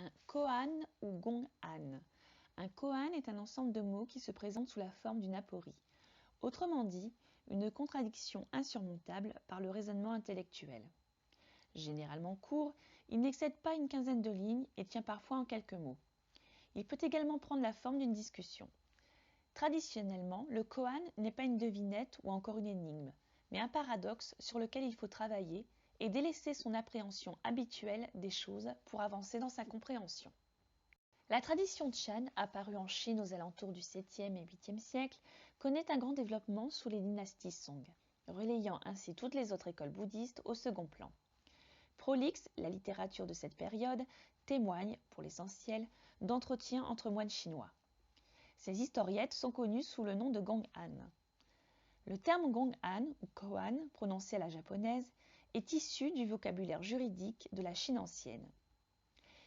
Un koan ou gonghan. Un koan est un ensemble de mots qui se présente sous la forme d'une aporie. Autrement dit, une contradiction insurmontable par le raisonnement intellectuel. Généralement court, il n'excède pas une quinzaine de lignes et tient parfois en quelques mots. Il peut également prendre la forme d'une discussion. Traditionnellement, le koan n'est pas une devinette ou encore une énigme, mais un paradoxe sur lequel il faut travailler et délaisser son appréhension habituelle des choses pour avancer dans sa compréhension. La tradition Chan, apparue en Chine aux alentours du 7e et 8e siècle, connaît un grand développement sous les dynasties Song, relayant ainsi toutes les autres écoles bouddhistes au second plan. Prolixe, la littérature de cette période témoigne, pour l'essentiel, d'entretiens entre moines chinois. Ces historiettes sont connues sous le nom de gonghan. Le terme gonghan ou koan, prononcé à la japonaise, est issu du vocabulaire juridique de la Chine ancienne.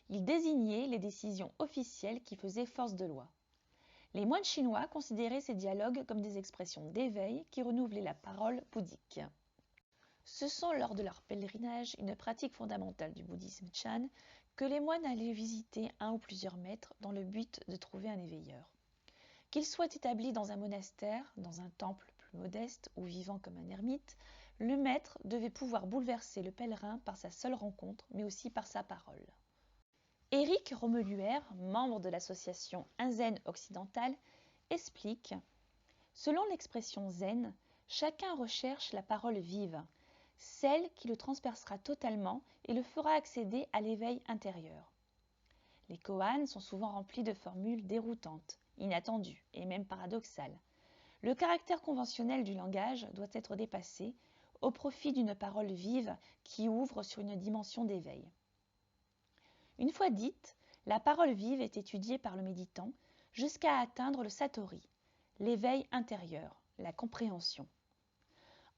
Il désignait les décisions officielles qui faisaient force de loi. Les moines chinois considéraient ces dialogues comme des expressions d'éveil qui renouvelaient la parole bouddhique. Ce sont lors de leur pèlerinage, une pratique fondamentale du bouddhisme Chan, que les moines allaient visiter un ou plusieurs maîtres dans le but de trouver un éveilleur. Qu'ils soient établis dans un monastère, dans un temple plus modeste ou vivant comme un ermite, le maître devait pouvoir bouleverser le pèlerin par sa seule rencontre, mais aussi par sa parole. Éric Romeluer, membre de l'association Un Zen occidental, explique « Selon l'expression zen, chacun recherche la parole vive, celle qui le transpercera totalement et le fera accéder à l'éveil intérieur. Les koans sont souvent remplis de formules déroutantes, inattendues et même paradoxales. Le caractère conventionnel du langage doit être dépassé au profit d'une parole vive qui ouvre sur une dimension d'éveil. Une fois dite, la parole vive est étudiée par le méditant jusqu'à atteindre le satori, l'éveil intérieur, la compréhension.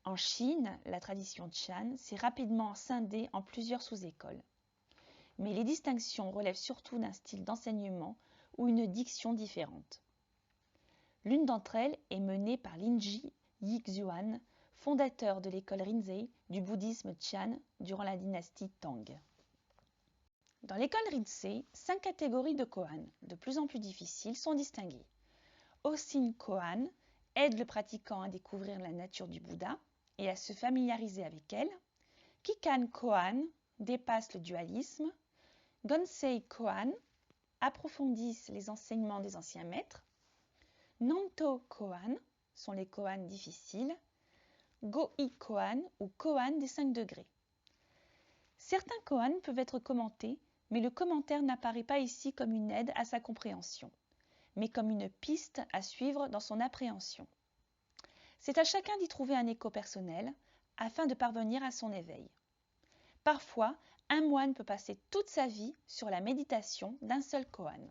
En Chine, la tradition Chan s'est rapidement scindée en plusieurs sous-écoles. Mais les distinctions relèvent surtout d'un style d'enseignement ou une diction différente. L'une d'entre elles est menée par Linji Yixuan, fondateur de l'école Rinzai du bouddhisme Chan durant la dynastie Tang. Dans l'école Rinzai, 5 catégories de koan, de plus en plus difficiles, sont distinguées. Osin koan aide le pratiquant à découvrir la nature du Bouddha et à se familiariser avec elle. Kikan koan dépasse le dualisme. Gonsei koan approfondissent les enseignements des anciens maîtres. Nanto koan sont les koans difficiles. Goi koan ou koan des 5 degrés. Certains koans peuvent être commentés, mais le commentaire n'apparaît pas ici comme une aide à sa compréhension, mais comme une piste à suivre dans son appréhension. C'est à chacun d'y trouver un écho personnel afin de parvenir à son éveil. Parfois, un moine peut passer toute sa vie sur la méditation d'un seul koan.